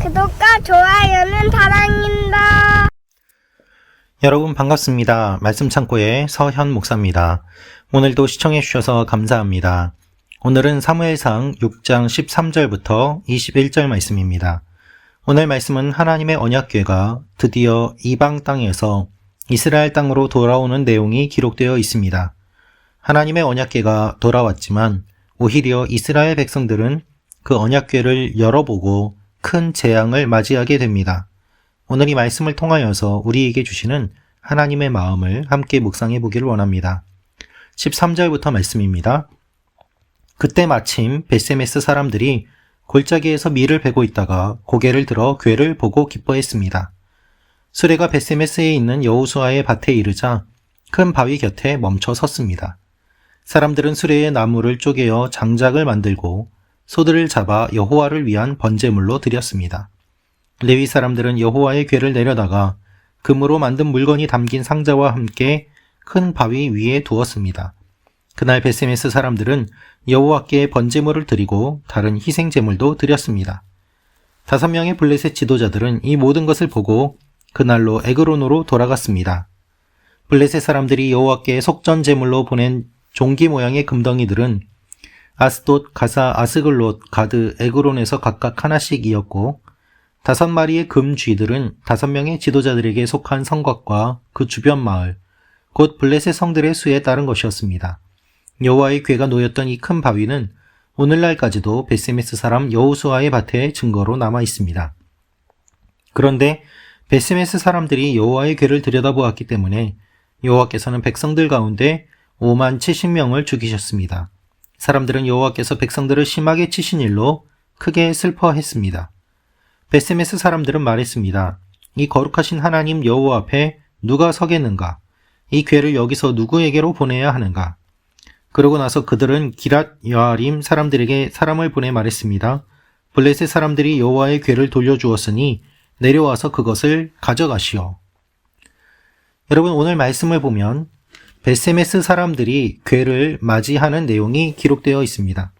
구독과 좋아요는 사랑입니다. 여러분 반갑습니다. 말씀 창고의 서현 목사입니다. 오늘도 시청해 주셔서 감사합니다. 오늘은 사무엘상 6장 13절부터 21절 말씀입니다. 오늘 말씀은 하나님의 언약궤가 드디어 이방 땅에서 이스라엘 땅으로 돌아오는 내용이 기록되어 있습니다. 하나님의 언약궤가 돌아왔지만 오히려 이스라엘 백성들은 그 언약궤를 열어보고 큰 재앙을 맞이하게 됩니다. 오늘 이 말씀을 통하여서 우리에게 주시는 하나님의 마음을 함께 묵상해 보기를 원합니다. 13절부터 말씀입니다. 그때 마침 벳세메스 사람들이 골짜기에서 밀을 베고 있다가 고개를 들어 궤를 보고 기뻐했습니다. 수레가 벳세메스에 있는 여호수아의 밭에 이르자 큰 바위 곁에 멈춰 섰습니다. 사람들은 수레의 나무를 쪼개어 장작을 만들고 소들을 잡아 여호와를 위한 번제물로 드렸습니다. 레위 사람들은 여호와의 궤를 내려다가 금으로 만든 물건이 담긴 상자와 함께 큰 바위 위에 두었습니다. 그날 벳세메스 사람들은 여호와께 번제물을 드리고 다른 희생제물도 드렸습니다. 5명의 블레셋 지도자들은 이 모든 것을 보고 그날로 에그론으로 돌아갔습니다. 블레셋 사람들이 여호와께 속전제물로 보낸 종기 모양의 금덩이들은 아스돗, 가사, 아스글롯, 가드, 에그론에서 각각 하나씩이었고 5마리의 금 쥐들은 5명의 지도자들에게 속한 성곽과 그 주변 마을, 곧 블레셋 성들의 수에 따른 것이었습니다. 여호와의 궤가 놓였던 이 큰 바위는 오늘날까지도 벳세메스 사람 여호수아의 밭에 증거로 남아 있습니다. 그런데 벳세메스 사람들이 여호와의 궤를 들여다보았기 때문에 여호와께서는 백성들 가운데 5만 70명을 죽이셨습니다. 사람들은 여호와께서 백성들을 심하게 치신 일로 크게 슬퍼했습니다. 벳세메스 사람들은 말했습니다. 이 거룩하신 하나님 여호와 앞에 누가 서겠는가? 이 궤를 여기서 누구에게로 보내야 하는가? 그러고 나서 그들은 기랏 여아림 사람들에게 사람을 보내 말했습니다. 블레셋 사람들이 여호와의 궤를 돌려주었으니 내려와서 그것을 가져가시오. 여러분, 오늘 말씀을 보면 벳세메스 사람들이 궤를 맞이하는 내용이 기록되어 있습니다.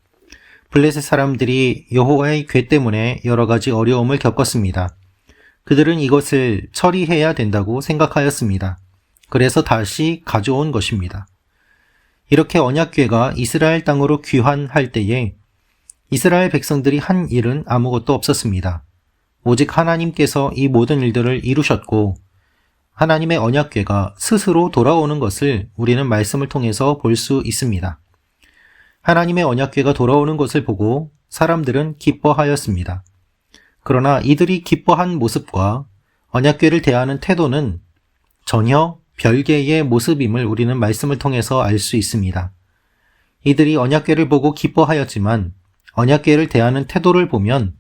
블레셋 사람들이 여호와의 궤 때문에 여러 가지 어려움을 겪었습니다. 그들은 이것을 처리해야 된다고 생각하였습니다. 그래서 다시 가져온 것입니다. 이렇게 언약궤가 이스라엘 땅으로 귀환할 때에 이스라엘 백성들이 한 일은 아무것도 없었습니다. 오직 하나님께서 이 모든 일들을 이루셨고 하나님의 언약궤가 스스로 돌아오는 것을 우리는 말씀을 통해서 볼 수 있습니다. 하나님의 언약궤가 돌아오는 것을 보고 사람들은 기뻐하였습니다. 그러나 이들이 기뻐한 모습과 언약궤를 대하는 태도는 전혀 별개의 모습임을 우리는 말씀을 통해서 알 수 있습니다. 이들이 언약궤를 보고 기뻐하였지만 언약궤를 대하는 태도를 보면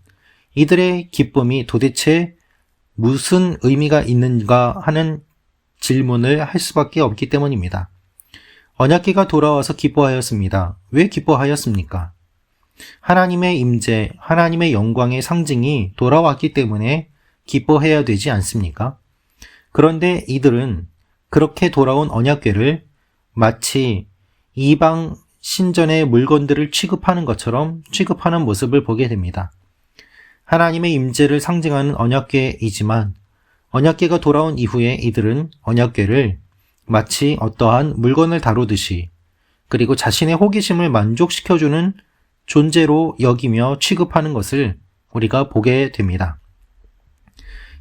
이들의 기쁨이 도대체 무슨 의미가 있는가 하는 질문을 할 수밖에 없기 때문입니다. 언약궤가 돌아와서 기뻐하였습니다. 왜 기뻐하였습니까? 하나님의 임재, 하나님의 영광의 상징이 돌아왔기 때문에 기뻐해야 되지 않습니까? 그런데 이들은 그렇게 돌아온 언약궤를 마치 이방 신전의 물건들을 취급하는 것처럼 취급하는 모습을 보게 됩니다. 하나님의 임재를 상징하는 언약궤이지만 언약궤가 돌아온 이후에 이들은 언약궤를 마치 어떠한 물건을 다루듯이 그리고 자신의 호기심을 만족시켜주는 존재로 여기며 취급하는 것을 우리가 보게 됩니다.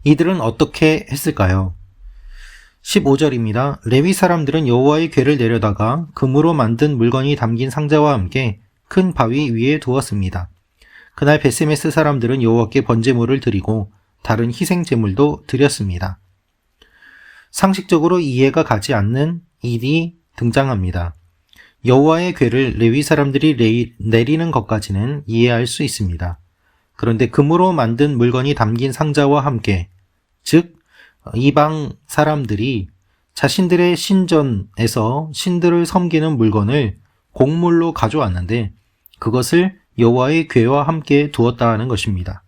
이들은 어떻게 했을까요? 15절입니다. 레위 사람들은 여호와의 궤를 내려다가 금으로 만든 물건이 담긴 상자와 함께 큰 바위 위에 두었습니다. 그날 벳세메스 사람들은 여호와께 번제물을 드리고 다른 희생제물도 드렸습니다. 상식적으로 이해가 가지 않는 일이 등장합니다. 여호와의 궤를 레위 사람들이 내리는 것까지는 이해할 수 있습니다. 그런데 금으로 만든 물건이 담긴 상자와 함께, 즉 이방 사람들이 자신들의 신전에서 신들을 섬기는 물건을 곡물로 가져왔는데 그것을 여호와의 궤와 함께 두었다는 것입니다.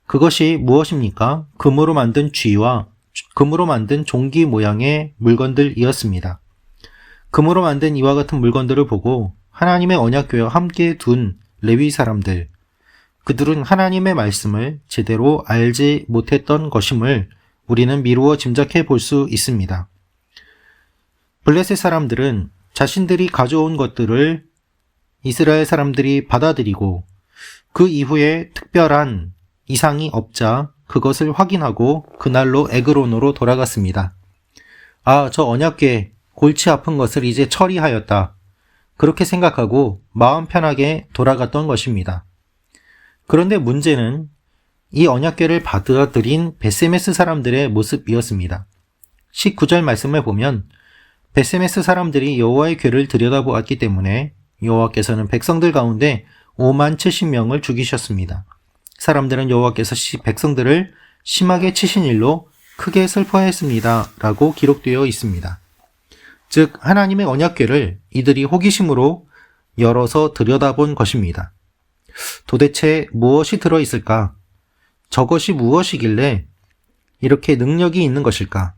그것이 무엇입니까? 금으로 만든 쥐와 금으로 만든 종기 모양의 물건들이었습니다. 금으로 만든 이와 같은 물건들을 보고 하나님의 언약궤와 함께 둔 레위 사람들, 그들은 하나님의 말씀을 제대로 알지 못했던 것임을 우리는 미루어 짐작해 볼 수 있습니다. 블레셋 사람들은 자신들이 가져온 것들을 이스라엘 사람들이 받아들이고 그 이후에 특별한 이상이 없자 그것을 확인하고 그날로 에그론으로 돌아갔습니다. 아, 저 언약궤 골치 아픈 것을 이제 처리하였다. 그렇게 생각하고 마음 편하게 돌아갔던 것입니다. 그런데 문제는 이 언약궤를 받아들인 베세메스 사람들의 모습이었습니다. 19절 말씀을 보면 베세메스 사람들이 여호와의 궤를 들여다보았기 때문에 여호와께서는 백성들 가운데 5만 70명을 죽이셨습니다. 사람들은 여호와께서 백성들을 심하게 치신 일로 크게 슬퍼했습니다. 라고 기록되어 있습니다. 즉 하나님의 언약궤를 이들이 호기심으로 열어서 들여다본 것입니다. 도대체 무엇이 들어있을까? 저것이 무엇이길래 이렇게 능력이 있는 것일까?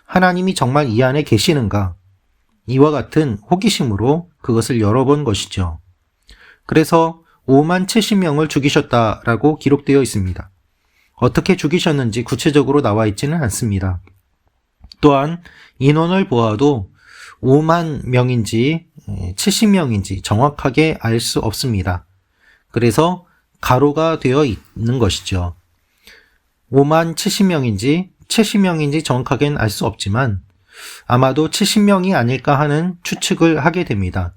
하나님이 정말 이 안에 계시는가? 이와 같은 호기심으로 그것을 열어본 것이죠. 그래서 5만 70명을 죽이셨다라고 기록되어 있습니다. 어떻게 죽이셨는지 구체적으로 나와 있지는 않습니다. 또한 인원을 보아도 5만 명인지 70명인지 정확하게 알 수 없습니다. 그래서 가로가 되어 있는 것이죠. 5만 70명인지 70명인지 정확하게는 알 수 없지만 아마도 70명이 아닐까 하는 추측을 하게 됩니다.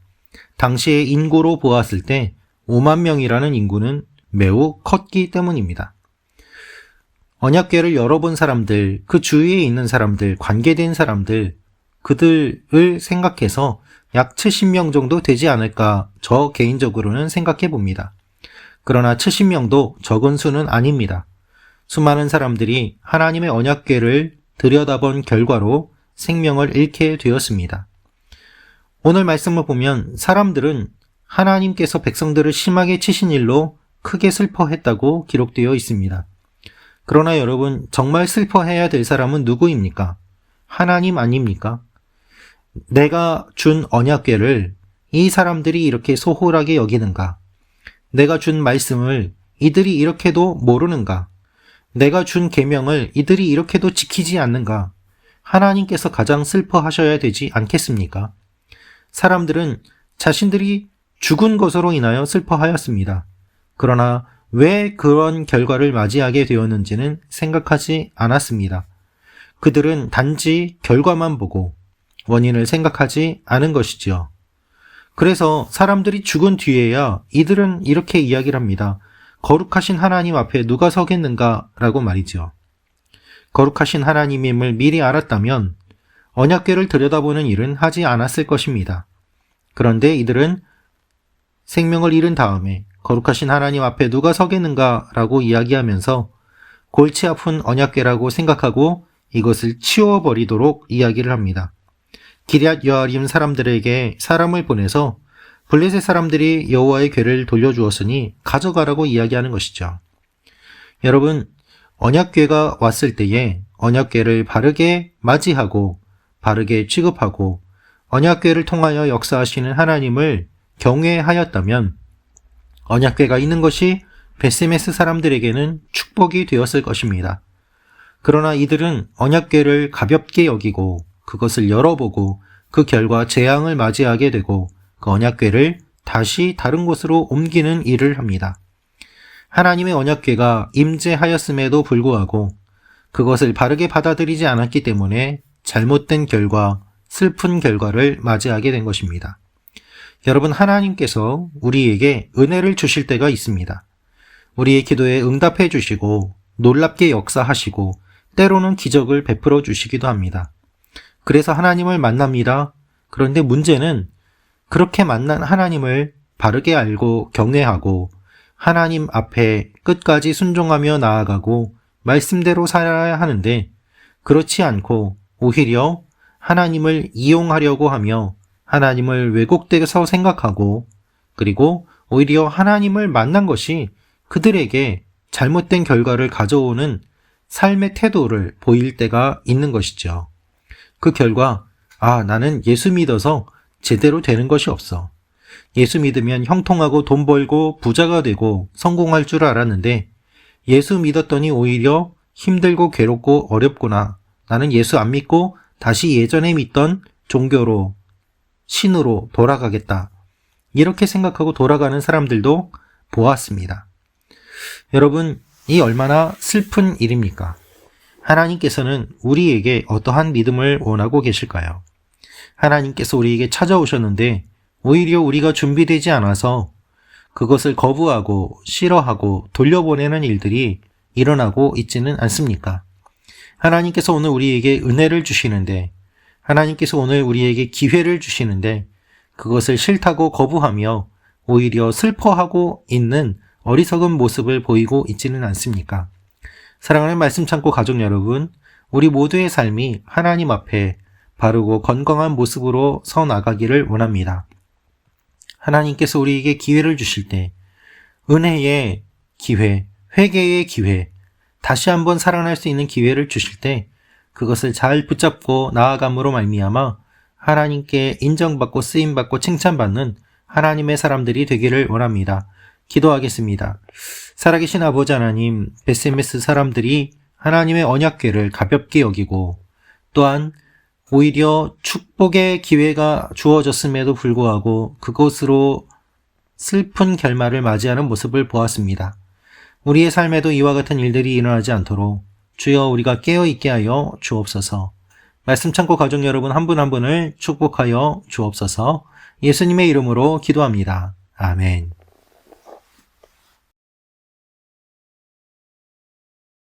당시의 인구로 보았을 때 5만 명이라는 인구는 매우 컸기 때문입니다. 언약궤를 열어본 사람들, 그 주위에 있는 사람들, 관계된 사람들, 그들을 생각해서 약 70명 정도 되지 않을까 저 개인적으로는 생각해 봅니다. 그러나 70명도 적은 수는 아닙니다. 수많은 사람들이 하나님의 언약궤를 들여다본 결과로 생명을 잃게 되었습니다. 오늘 말씀을 보면 사람들은 하나님께서 백성들을 심하게 치신 일로 크게 슬퍼했다고 기록되어 있습니다. 그러나 여러분, 정말 슬퍼해야 될 사람은 누구입니까? 하나님 아닙니까? 내가 준 언약궤를 이 사람들이 이렇게 소홀하게 여기는가? 내가 준 말씀을 이들이 이렇게도 모르는가? 내가 준 계명을 이들이 이렇게도 지키지 않는가? 하나님께서 가장 슬퍼하셔야 되지 않겠습니까? 사람들은 자신들이 죽은 것으로 인하여 슬퍼하였습니다. 그러나 왜 그런 결과를 맞이하게 되었는지는 생각하지 않았습니다. 그들은 단지 결과만 보고 원인을 생각하지 않은 것이지요. 그래서 사람들이 죽은 뒤에야 이들은 이렇게 이야기를 합니다. 거룩하신 하나님 앞에 누가 서겠는가? 라고 말이죠. 거룩하신 하나님임을 미리 알았다면 언약궤를 들여다보는 일은 하지 않았을 것입니다. 그런데 이들은 생명을 잃은 다음에 거룩하신 하나님 앞에 누가 서겠는가? 라고 이야기하면서 골치 아픈 언약궤라고 생각하고 이것을 치워버리도록 이야기를 합니다. 기럇 여아림 사람들에게 사람을 보내서 블레셋 사람들이 여호와의 궤를 돌려주었으니 가져가라고 이야기하는 것이죠. 여러분, 언약궤가 왔을 때에 언약궤를 바르게 맞이하고 바르게 취급하고 언약궤를 통하여 역사하시는 하나님을 경외하였다면 언약궤가 있는 것이 베세메스 사람들에게는 축복이 되었을 것입니다. 그러나 이들은 언약궤를 가볍게 여기고 그것을 열어보고 그 결과 재앙을 맞이하게 되고 그 언약궤를 다시 다른 곳으로 옮기는 일을 합니다. 하나님의 언약궤가 임재하였음에도 불구하고 그것을 바르게 받아들이지 않았기 때문에 잘못된 결과, 슬픈 결과를 맞이하게 된 것입니다. 여러분, 하나님께서 우리에게 은혜를 주실 때가 있습니다. 우리의 기도에 응답해 주시고 놀랍게 역사하시고 때로는 기적을 베풀어 주시기도 합니다. 그래서 하나님을 만납니다. 그런데 문제는 그렇게 만난 하나님을 바르게 알고 경외하고 하나님 앞에 끝까지 순종하며 나아가고 말씀대로 살아야 하는데 그렇지 않고 오히려 하나님을 이용하려고 하며 하나님을 왜곡되어서 생각하고 그리고 오히려 하나님을 만난 것이 그들에게 잘못된 결과를 가져오는 삶의 태도를 보일 때가 있는 것이죠. 그 결과, 나는 예수 믿어서 제대로 되는 것이 없어. 예수 믿으면 형통하고 돈 벌고 부자가 되고 성공할 줄 알았는데 예수 믿었더니 오히려 힘들고 괴롭고 어렵구나. 나는 예수 안 믿고 다시 예전에 믿던 종교로, 신으로 돌아가겠다. 이렇게 생각하고 돌아가는 사람들도 보았습니다. 여러분, 이 얼마나 슬픈 일입니까? 하나님께서는 우리에게 어떠한 믿음을 원하고 계실까요? 하나님께서 우리에게 찾아오셨는데 오히려 우리가 준비되지 않아서 그것을 거부하고 싫어하고 돌려보내는 일들이 일어나고 있지는 않습니까? 하나님께서 오늘 우리에게 은혜를 주시는데, 하나님께서 오늘 우리에게 기회를 주시는데 그것을 싫다고 거부하며 오히려 슬퍼하고 있는 어리석은 모습을 보이고 있지는 않습니까? 사랑하는 말씀 창고 가족 여러분, 우리 모두의 삶이 하나님 앞에 바르고 건강한 모습으로 서 나가기를 원합니다. 하나님께서 우리에게 기회를 주실 때 은혜의 기회, 회개의 기회, 다시 한번 살아날 수 있는 기회를 주실 때 그것을 잘 붙잡고 나아감으로 말미암아 하나님께 인정받고 쓰임받고 칭찬받는 하나님의 사람들이 되기를 원합니다. 기도하겠습니다. 살아계신 아버지 하나님, 베스메스 사람들이 하나님의 언약궤를 가볍게 여기고 또한 오히려 축복의 기회가 주어졌음에도 불구하고 그것으로 슬픈 결말을 맞이하는 모습을 보았습니다. 우리의 삶에도 이와 같은 일들이 일어나지 않도록 주여 우리가 깨어있게 하여 주옵소서. 말씀 창고 가족 여러분 한 분 한 분을 축복하여 주옵소서. 예수님의 이름으로 기도합니다. 아멘.